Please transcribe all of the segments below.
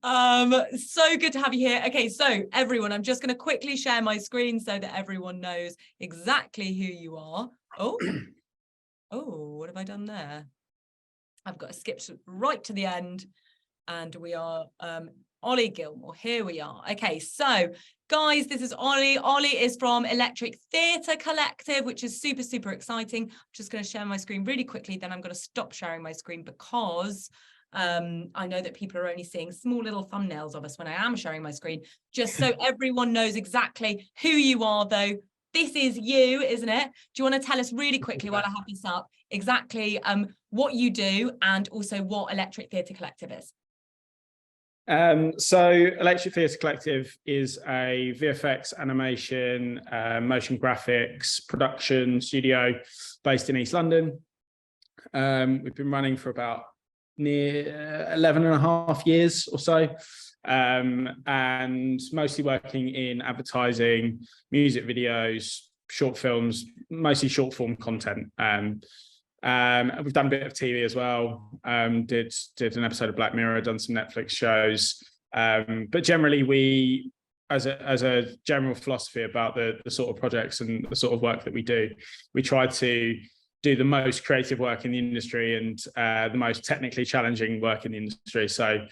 So good to have you here. Okay, so everyone, I'm just going to quickly share my screen so that everyone knows exactly who you are. Oh, what have I done there? I've got to skip right to the end, and we are Ollie Gilmour. Here we are. Okay, so guys, this is Ollie. Ollie is from Electric Theatre Collective, which is super, super exciting. I'm just going to share my screen really quickly, then I'm going to stop sharing my screen because I know that people are only seeing small little thumbnails of us when I am sharing my screen. Just so everyone knows exactly who you are, though. This is you, isn't it? Do you want to tell us really quickly while I have this up exactly what you do and also what Electric Theatre Collective is? So Electric Theatre Collective is a VFX animation, motion graphics production studio based in East London. We've been running for about near 11 and a half years or so, and mostly working in advertising, music videos, short films, mostly short form content. We've done a bit of TV as well. Did an episode of Black Mirror, done some Netflix shows. But generally, we, as a general philosophy about the sort of projects and the sort of work that we do, we try to do the most creative work in the industry and the most technically challenging work in the industry. So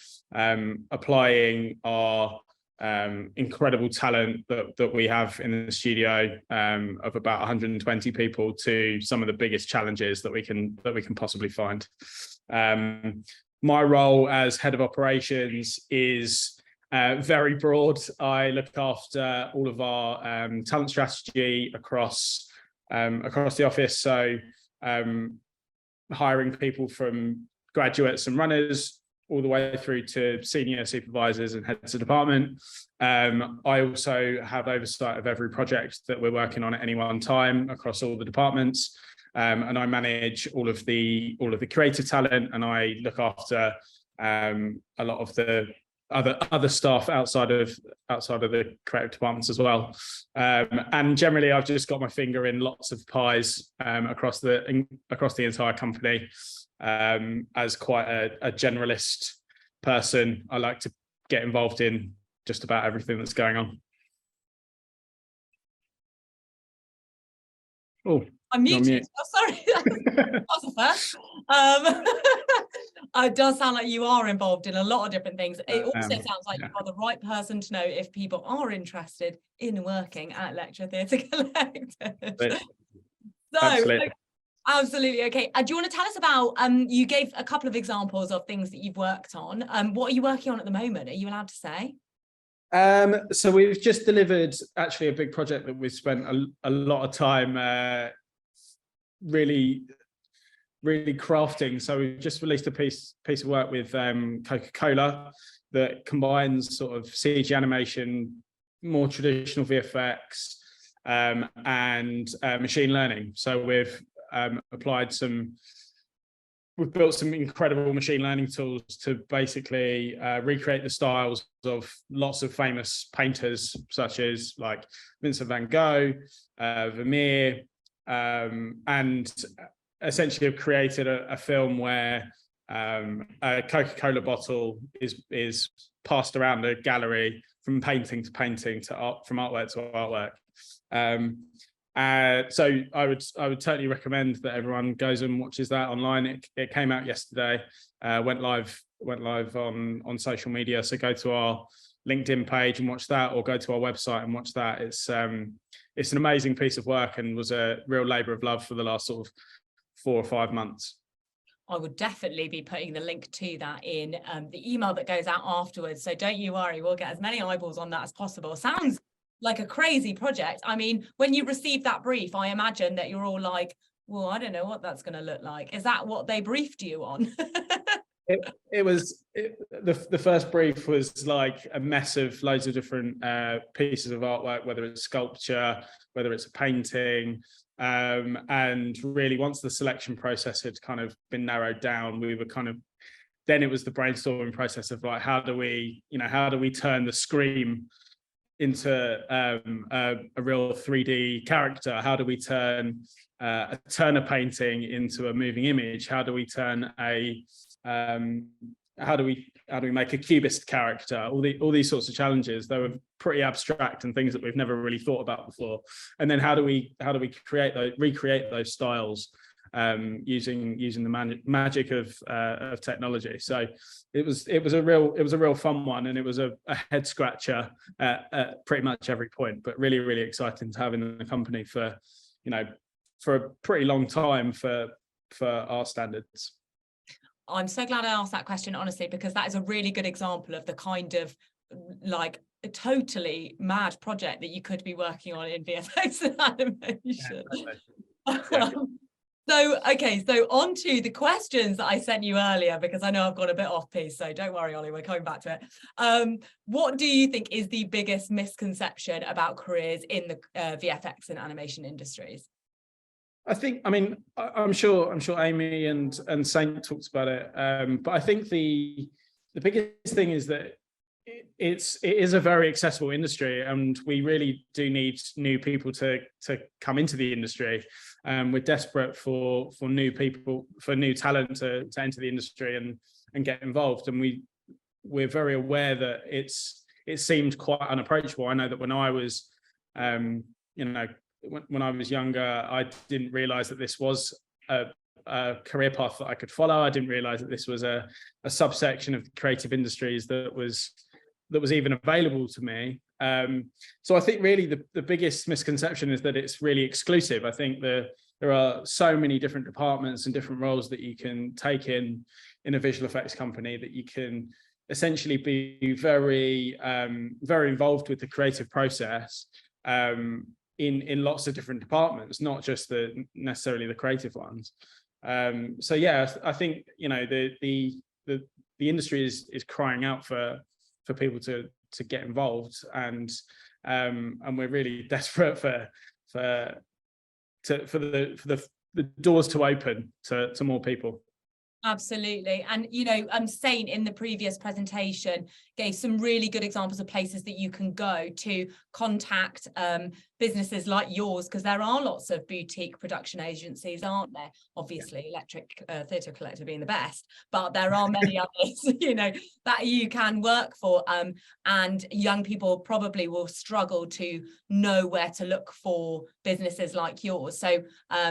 applying our incredible talent that we have in the studio of about 120 people to some of the biggest challenges that we can possibly find. My role as head of operations is very broad. I look after all of our talent strategy across the office. So hiring people from graduates and runners all the way through to senior supervisors and heads of department. I also have oversight of every project that we're working on at any one time across all the departments. And I manage all of the creative talent, and I look after a lot of the other staff outside of the creative departments as well. And generally, I've just got my finger in lots of pies across the entire company. As quite a generalist person, I like to get involved in just about everything that's going on. Oh, I'm muted. Oh, sorry. That was a first. It does sound like you are involved in a lot of different things. It also sounds like you are the right person to know if people are interested in working at Electric Theatre Collective. Absolutely. Absolutely. Okay. Do you want to tell us about, you gave a couple of examples of things that you've worked on. What are you working on at the moment? Are you allowed to say? So we've just delivered actually a big project that we've spent a lot of time really crafting. So we've just released a piece of work with Coca-Cola that combines sort of CG animation, more traditional VFX, and machine learning. So we've we've built some incredible machine learning tools to basically recreate the styles of lots of famous painters, such as like Vincent van Gogh, Vermeer, and essentially have created a film where a Coca-Cola bottle is passed around a gallery from painting to painting to art, from artwork to artwork. So I would totally recommend that everyone goes and watches that online. It came out yesterday, went live on social media. So go to our LinkedIn page and watch that, or go to our website and watch that. It's an amazing piece of work and was a real labour of love for the last sort of 4 or 5 months. I would definitely be putting the link to that in the email that goes out afterwards. So don't you worry, we'll get as many eyeballs on that as possible. Sounds like a crazy project. I mean, when you receive that brief, I imagine that you're all like, well, I don't know what that's going to look like. Is that what they briefed you on? The first brief was like a mess of loads of different pieces of artwork, whether it's sculpture, whether it's a painting. And really, once the selection process had kind of been narrowed down, we were then it was the brainstorming process of like, how do we turn the Scream into a real 3D character? How do we turn a Turner painting into a moving image? How do we turn make a cubist character, all these sorts of challenges. They were pretty abstract and things that we've never really thought about before. And then how do we recreate those styles using the magic of technology? So it was a real fun one, and it was a head scratcher at pretty much every point, but really, really exciting to have in the company for a pretty long time for our standards. I'm so glad I asked that question, honestly, because that is a really good example of the kind of like a totally mad project that you could be working on in VFX animation. Yeah. So on to the questions that I sent you earlier, because I know I've got a bit off piece, so don't worry, Ollie, we're coming back to it. What do you think is the biggest misconception about careers in the VFX and animation industries? I'm sure Amy and Saint talked about it, but I think the biggest thing is that it is a very accessible industry, and we really do need new people to come into the industry. We're desperate for new people, for new talent to enter the industry and get involved, and we're very aware that it seemed quite unapproachable. I know that when I was when I was younger, I didn't realize that this was a career path that I could follow. I didn't realize that this was a subsection of the creative industries that was even available to me. So I think really the biggest misconception is that it's really exclusive. I think there are so many different departments and different roles that you can take in a visual effects company, that you can essentially be very involved with the creative process in lots of different departments, not just necessarily the creative ones. So yeah, I think the industry is crying out for people to get involved, and we're really desperate for the doors to open to more people. Absolutely. And, Saint in the previous presentation gave some really good examples of places that you can go to contact businesses like yours, because there are lots of boutique production agencies, aren't there? Obviously, Electric Theatre Collective being the best, but there are many others, that you can work for. And young people probably will struggle to know where to look for businesses like yours. So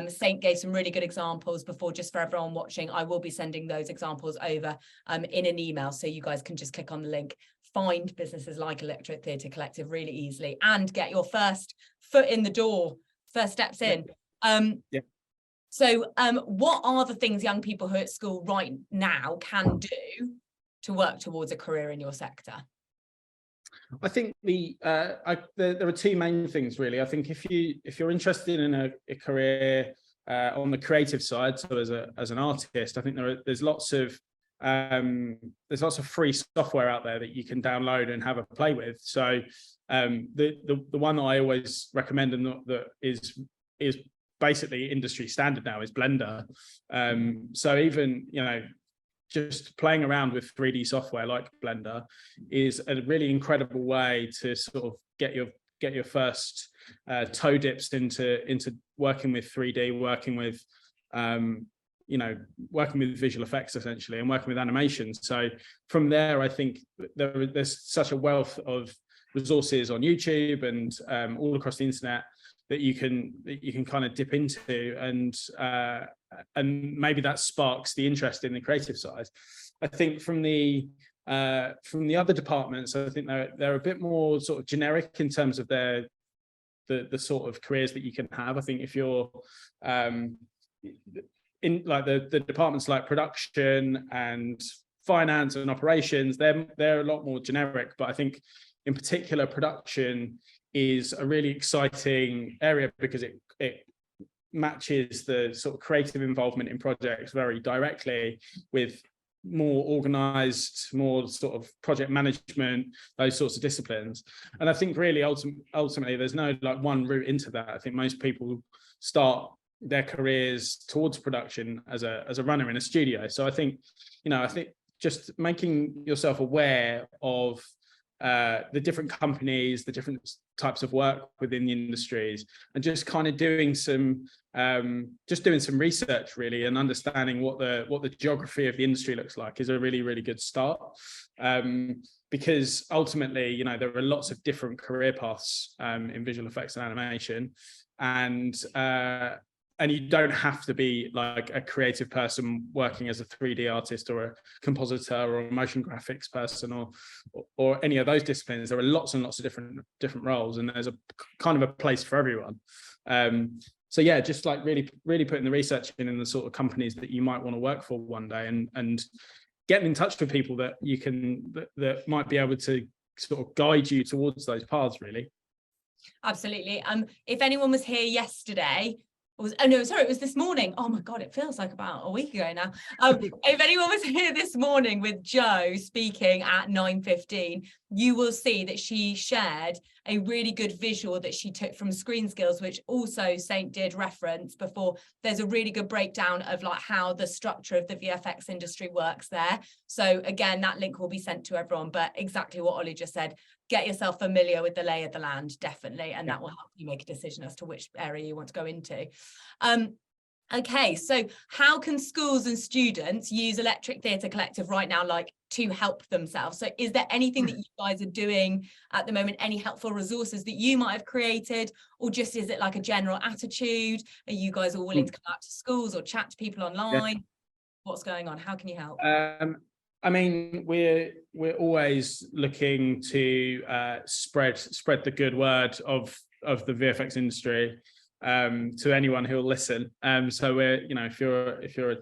Saint gave some really good examples before. Just for everyone watching, I will be sending those examples over in an email, so you guys can just click on the link, find businesses like Electric Theatre Collective really easily, and get your first foot in the door, first steps in. So what are the things young people who are at school right now can do to work towards a career in your sector? I think there are two main things really. I think if you're interested in a career on the creative side, so as an artist, I think there's lots of free software out there that you can download and have a play with. So the one that I always recommend, and that is basically industry standard now, is Blender. So even just playing around with 3D software like Blender is a really incredible way to sort of get your first toe dips into working with 3D, working with visual effects essentially, and working with animation. So from there, I think there's such a wealth of resources on YouTube and all across the internet that you can kind of dip into, and maybe that sparks the interest in the creative side. I think from the other departments, I think they're a bit more sort of generic in terms of the sort of careers that you can have. I think if you're in like the departments like production and finance and operations, they're a lot more generic. But I think in particular, production is a really exciting area because it matches the sort of creative involvement in projects very directly with more organized, more sort of project management, those sorts of disciplines. And I think really ultimately there's no like one route into that. I think most people start their careers towards production as a runner in a studio. So I think just making yourself aware of the different companies, the different types of work within the industries, and just kind of doing some research really, and understanding what the geography of the industry looks like is a really, really good start. Because ultimately, you know, there are lots of different career paths in visual effects and animation, and you don't have to be like a creative person working as a 3D artist or a compositor or a motion graphics person or any of those disciplines. There are lots and lots of different roles, and there's a kind of a place for everyone. So yeah, just like really putting the research in the sort of companies that you might want to work for one day, and getting in touch with people that you can that might be able to sort of guide you towards those paths, really. Absolutely. If anyone was here yesterday, it was this morning. Oh my God, it feels like about a week ago now. If anyone was here this morning with Jo speaking at 9:15, you will see that she shared a really good visual that she took from Screen Skills, which also Saint did reference before. There's a really good breakdown of like how the structure of the VFX industry works there. So again, that link will be sent to everyone, but exactly what Ollie just said, get yourself familiar with the lay of the land, definitely, and that will help you make a decision as to which area you want to go into. Okay, so how can schools and students use Electric Theatre Collective right now, like to help themselves? So is there anything that you guys are doing at the moment, any helpful resources that you might have created, or just is it like a general attitude? Are you guys all willing to come out to schools or chat to people online? What's going on? How can you help? I mean, we're always looking to spread the good word of the VFX industry to anyone who will listen. So we're, you know, if you're a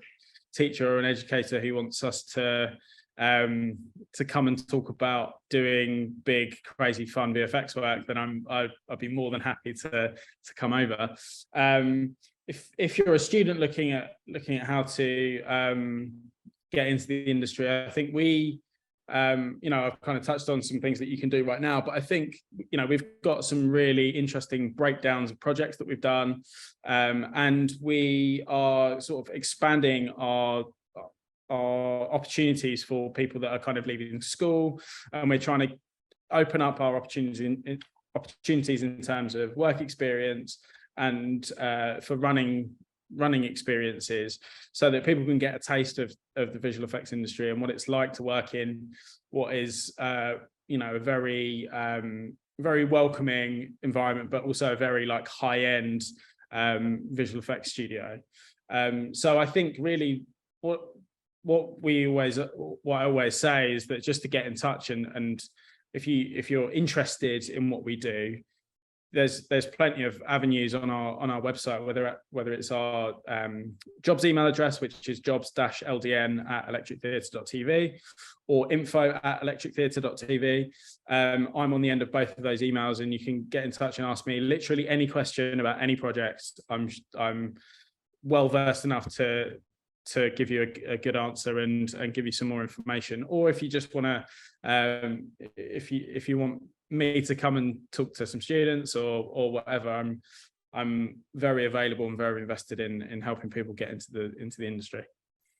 teacher or an educator who wants us to come and talk about doing big, crazy, fun VFX work, then I'd be more than happy to come over. If you're a student looking at how to get into the industry, I think we, you know, I've kind of touched on some things that you can do right now, but I think, you know, we've got some really interesting breakdowns of projects that we've done, and we are sort of expanding our opportunities for people that are kind of leaving school, and we're trying to open up our opportunities in terms of work experience and for running experiences, so that people can get a taste of the visual effects industry and what it's like to work in what is you know, a very very welcoming environment, but also a very like high-end visual effects studio. So I think really what I always say is that just to get in touch, and if you're interested in what we do, there's plenty of avenues on our website, whether it's our jobs email address, which is jobs-ldn@electrictheatre.tv, or info@electrictheatre.tv. I'm on the end of both of those emails, and you can get in touch and ask me literally any question about any project. I'm well versed enough to give you a good answer and give you some more information. Or if you just want to, if you want me to come and talk to some students or whatever, I'm very available and very invested in helping people get into the industry.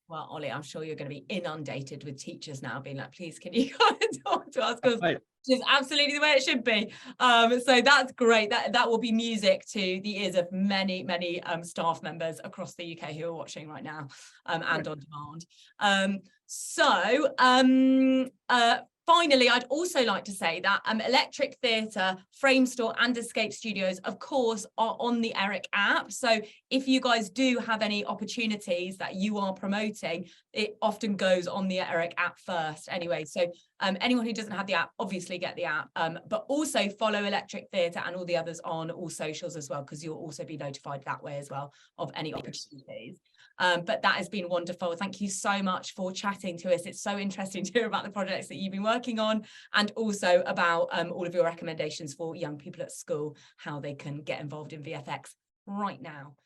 Well, Ollie, I'm sure you're going to be inundated with teachers now being like, please, can you come and talk to us? Because which is absolutely the way it should be. So that's great. That will be music to the ears of many staff members across the UK who are watching right now, and on demand. Finally, I'd also like to say that Electric Theatre, Framestore and Escape Studios, of course, are on the ERIC app. So if you guys do have any opportunities that you are promoting, it often goes on the ERIC app first anyway. So anyone who doesn't have the app, obviously get the app, but also follow Electric Theatre and all the others on all socials as well, because you'll also be notified that way as well of any opportunities. But that has been wonderful. Thank you so much for chatting to us. It's so interesting to hear about the projects that you've been working on, and also about all of your recommendations for young people at school, how they can get involved in VFX right now.